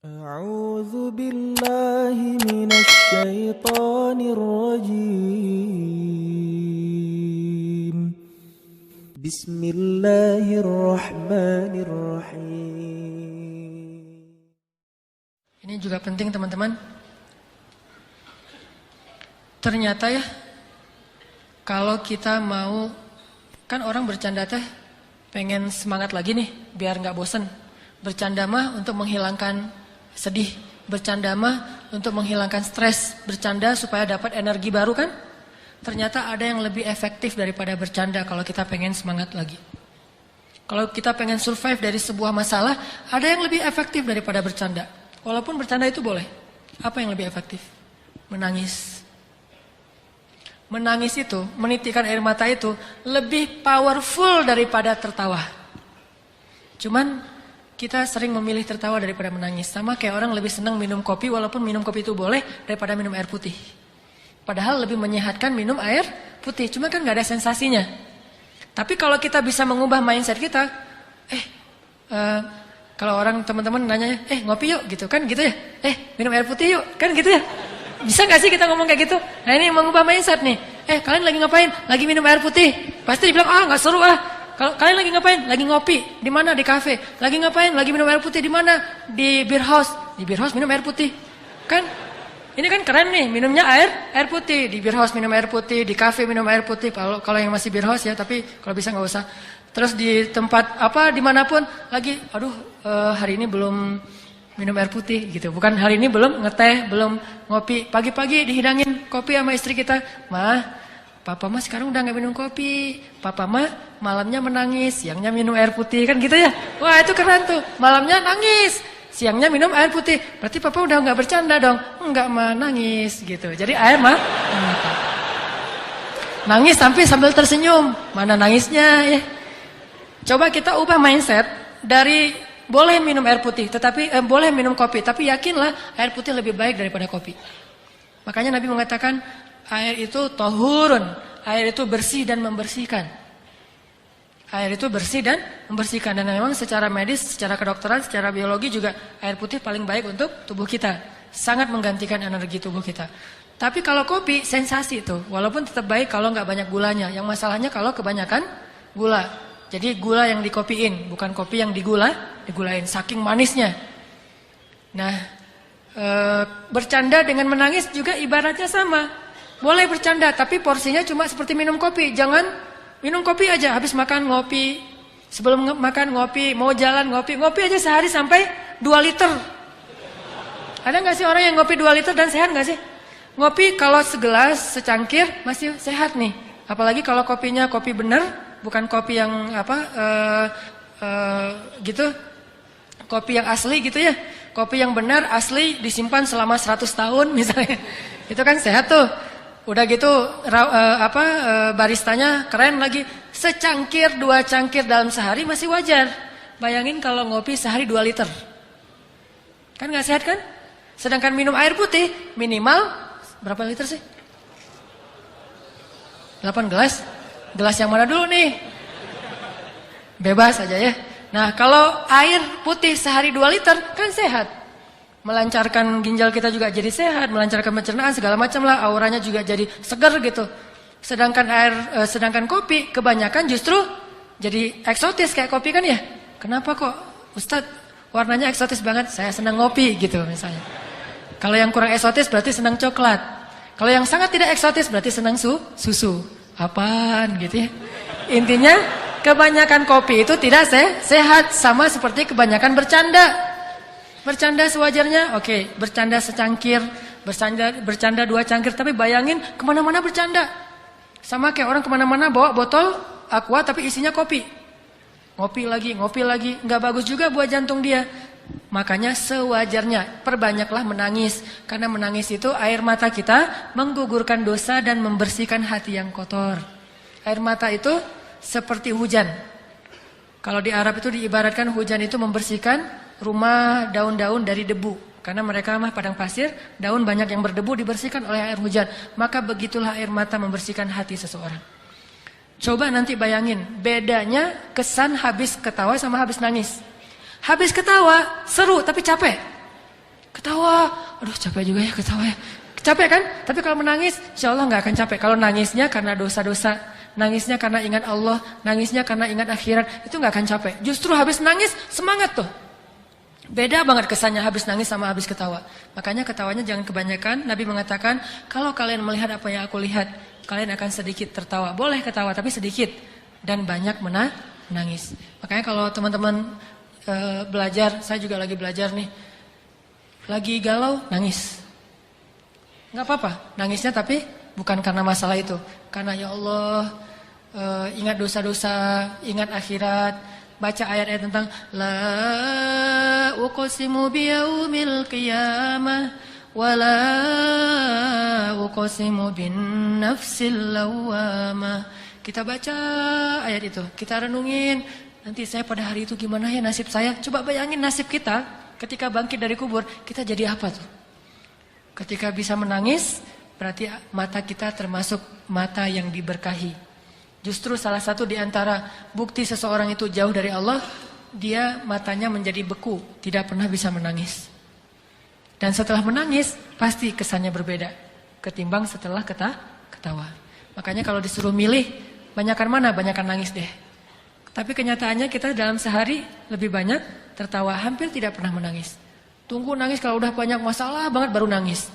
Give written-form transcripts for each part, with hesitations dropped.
أعوذ بالله من الشيطان الرجيم بسم الله الرحمن الرحيم. Ini juga penting teman-teman. Ternyata ya, kalau kita mau, kan orang bercanda teh pengen semangat lagi nih biar nggak bosen. Bercanda mah untuk menghilangkan sedih, bercanda mah untuk menghilangkan stres, bercanda supaya dapat energi baru kan? Ternyata ada yang lebih efektif daripada bercanda kalau kita pengen semangat lagi. Kalau kita pengen survive dari sebuah masalah, ada yang lebih efektif daripada bercanda. Walaupun bercanda itu boleh. Apa yang lebih efektif? Menangis. Menangis itu, menitikkan air mata itu lebih powerful daripada tertawa. Cuman kita sering memilih tertawa daripada menangis. Sama kayak orang lebih senang minum kopi, walaupun minum kopi itu boleh, daripada minum air putih. Padahal lebih menyehatkan minum air putih, cuma kan gak ada sensasinya. Tapi kalau kita bisa mengubah mindset kita, kalau orang teman-teman nanya, ngopi yuk gitu kan gitu ya, minum air putih yuk kan gitu ya. Bisa gak sih kita ngomong kayak gitu? Nah ini mengubah mindset nih. Kalian lagi ngapain? Lagi minum air putih. Pasti dibilang, gak seru ah. Kalau kalian lagi ngapain? Lagi ngopi. Di mana? Di kafe. Lagi ngapain? Lagi minum air putih. Di mana? Di beer house. Di beer house minum air putih. Kan? Ini kan keren nih. Minumnya air putih. Di beer house minum air putih. Di kafe minum air putih. Kalau yang masih beer house ya. Tapi kalau bisa nggak usah. Terus di tempat apa? Dimanapun lagi. Hari ini belum minum air putih gitu. Bukan hari ini belum ngeteh, belum ngopi. Pagi-pagi dihidangin kopi sama istri kita. Papa mah sekarang udah gak minum kopi. Papa mah malamnya menangis, siangnya minum air putih. Kan gitu ya. Wah itu keren tuh. Malamnya nangis, siangnya minum air putih. Berarti papa udah gak bercanda dong. Enggak mah nangis gitu. Jadi air mah nangis sambil tersenyum. Mana nangisnya ya. Coba kita ubah mindset dari boleh minum air putih, tetapi boleh minum kopi. Tapi yakinlah air putih lebih baik daripada kopi. Makanya Nabi mengatakan air itu tahurun, air itu bersih dan membersihkan. Air itu bersih dan membersihkan. Dan memang secara medis, secara kedokteran, secara biologi juga air putih paling baik untuk tubuh kita. Sangat menggantikan energi tubuh kita. Tapi kalau kopi, sensasi tuh. Walaupun tetap baik kalau nggak banyak gulanya. Yang masalahnya kalau kebanyakan gula. Jadi gula yang dikopiin, bukan kopi yang digulain. Saking manisnya. Nah, bercanda dengan menangis juga ibaratnya sama. Boleh bercanda, tapi porsinya cuma seperti minum kopi. Jangan minum kopi aja, habis makan ngopi. Sebelum makan ngopi, mau jalan ngopi. Ngopi aja sehari sampai 2 liter. Ada gak sih orang yang ngopi 2 liter dan sehat gak sih? Ngopi kalau segelas, secangkir masih sehat nih. Apalagi kalau kopinya kopi bener, bukan kopi yang gitu. Kopi yang asli gitu ya. Kopi yang benar, asli, disimpan selama 100 tahun misalnya. Itu kan sehat tuh. Udah gitu baristanya keren lagi. Secangkir, 2 cangkir dalam sehari masih wajar. Bayangin kalau ngopi sehari 2 liter. Kan gak sehat kan? Sedangkan minum air putih minimal berapa liter sih? 8 gelas? Gelas yang mana dulu nih? Bebas aja ya. Nah kalau air putih sehari 2 liter kan sehat. Melancarkan ginjal kita juga jadi sehat, melancarkan pencernaan segala macam lah, auranya juga jadi segar gitu. Sedangkan kopi kebanyakan justru jadi eksotis kayak kopi kan ya. Kenapa kok Ustadz warnanya eksotis banget? Saya senang ngopi gitu misalnya. Kalau yang kurang eksotis berarti senang coklat. Kalau yang sangat tidak eksotis berarti senang susu. Apaan gitu ya. Intinya kebanyakan kopi itu tidak sehat, sama seperti kebanyakan bercanda. Bercanda sewajarnya, oke. Bercanda secangkir, bercanda 2 cangkir. Tapi bayangin kemana-mana bercanda. Sama kayak orang kemana-mana bawa botol aqua tapi isinya kopi. Ngopi lagi. Nggak bagus juga buat jantung dia. Makanya sewajarnya perbanyaklah menangis. Karena menangis itu air mata kita menggugurkan dosa dan membersihkan hati yang kotor. Air mata itu seperti hujan. Kalau di Arab itu diibaratkan hujan itu membersihkan rumah, daun-daun dari debu. Karena mereka mah padang pasir, daun banyak yang berdebu dibersihkan oleh air hujan. Maka begitulah air mata membersihkan hati seseorang. Coba nanti bayangin bedanya kesan habis ketawa sama habis nangis. Habis ketawa seru tapi capek. ketawa. Aduh capek juga ya ketawa ya. Capek kan? Tapi kalau menangis, insya Allah nggak akan capek. Kalau nangisnya karena dosa-dosa, nangisnya karena ingat Allah, nangisnya karena ingat akhirat, itu nggak akan capek. Justru habis nangis, semangat tuh. Beda banget kesannya habis nangis sama habis ketawa. Makanya ketawanya jangan kebanyakan. Nabi mengatakan, kalau kalian melihat apa yang aku lihat, kalian akan sedikit tertawa. Boleh ketawa, tapi sedikit. Dan banyak menangis. Makanya kalau teman-teman belajar, saya juga lagi belajar nih. Lagi galau, nangis. Nggak apa-apa, nangisnya tapi bukan karena masalah itu. Karena ya Allah, ingat dosa-dosa, ingat akhirat. Baca ayat-ayat tentang La uqsimu biyaumil qiyamah Wa la uqsimu bin nafsil lawamah. Kita baca ayat itu, kita renungin. Nanti saya pada hari itu gimana ya nasib saya. Coba bayangin nasib kita ketika bangkit dari kubur. Kita jadi apa tuh? Ketika bisa menangis, berarti mata kita termasuk mata yang diberkahi. Justru salah satu di antara bukti seseorang itu jauh dari Allah, dia matanya menjadi beku, tidak pernah bisa menangis. Dan setelah menangis, pasti kesannya berbeda ketimbang setelah ketawa. Makanya kalau disuruh milih, banyakan mana? Banyakan nangis deh. Tapi kenyataannya kita dalam sehari lebih banyak tertawa, hampir tidak pernah menangis. Tunggu nangis kalau udah banyak masalah banget baru nangis.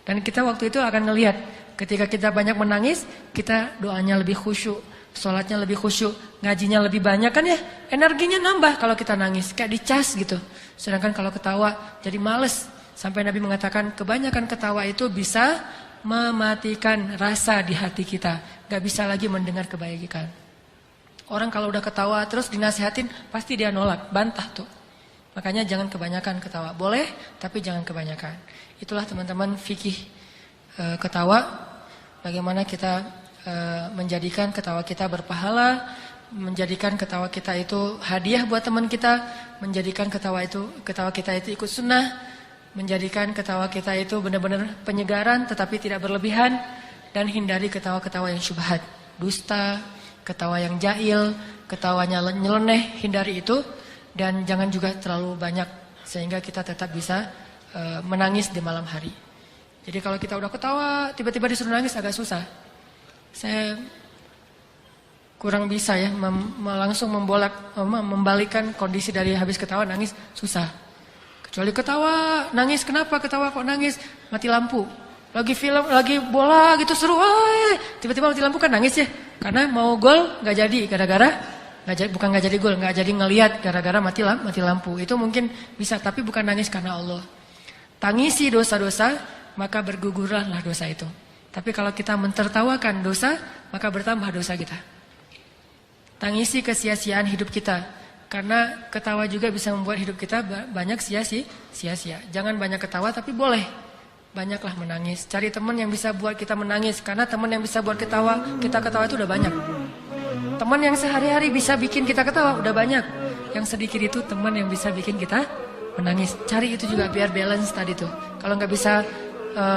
Dan kita waktu itu akan ngelihat ketika kita banyak menangis, kita doanya lebih khusyuk, sholatnya lebih khusyuk, ngajinya lebih banyak kan ya. Energinya nambah kalau kita nangis, kayak dicas gitu. Sedangkan kalau ketawa jadi males. Sampai Nabi mengatakan kebanyakan ketawa itu bisa mematikan rasa di hati kita. Gak bisa lagi mendengar kebaikan. Orang kalau udah ketawa terus dinasihatin pasti dia nolak, bantah tuh. Makanya jangan kebanyakan ketawa. Boleh, tapi jangan kebanyakan. Itulah teman-teman fikih ketawa. Bagaimana kita menjadikan ketawa kita berpahala, menjadikan ketawa kita itu hadiah buat teman kita, menjadikan ketawa kita itu ikut sunnah, menjadikan ketawa kita itu benar-benar penyegaran tetapi tidak berlebihan, dan hindari ketawa-ketawa yang syubhat, dusta, ketawa yang jahil, ketawanya nyeleneh, hindari itu. Dan jangan juga terlalu banyak sehingga kita tetap bisa menangis di malam hari. Jadi kalau kita udah ketawa, tiba-tiba disuruh nangis agak susah. Saya kurang bisa ya langsung membalikkan kondisi dari habis ketawa nangis, susah. Kecuali ketawa, nangis kenapa ketawa kok nangis? Mati lampu. Lagi film, lagi bola gitu seru, tiba-tiba mati lampu kan nangis ya. Karena mau gol nggak jadi gara-gara bukan nggak jadi gol, nggak jadi ngelihat gara-gara mati lampu. Itu mungkin bisa, tapi bukan nangis karena Allah. Tangisi dosa-dosa, maka bergugurlah dosa itu. Tapi kalau kita mentertawakan dosa, maka bertambah dosa kita. Tangisi kesia-siaan hidup kita, karena ketawa juga bisa membuat hidup kita banyak sia-sia. Jangan banyak ketawa, tapi boleh banyaklah menangis. Cari teman yang bisa buat kita menangis, karena teman yang bisa buat kita ketawa itu udah banyak. Teman yang sehari-hari bisa bikin kita ketawa udah banyak. Yang sedikit itu teman yang bisa bikin kita menangis. Cari itu juga biar balance tadi tuh. Kalau nggak bisa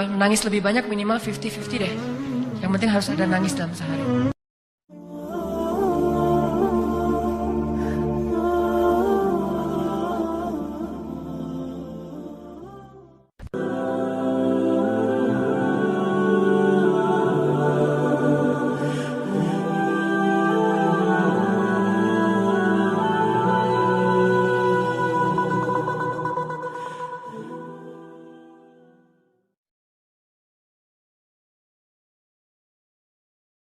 menangis lebih banyak, minimal 50-50 deh. Yang penting harus ada nangis dalam sehari.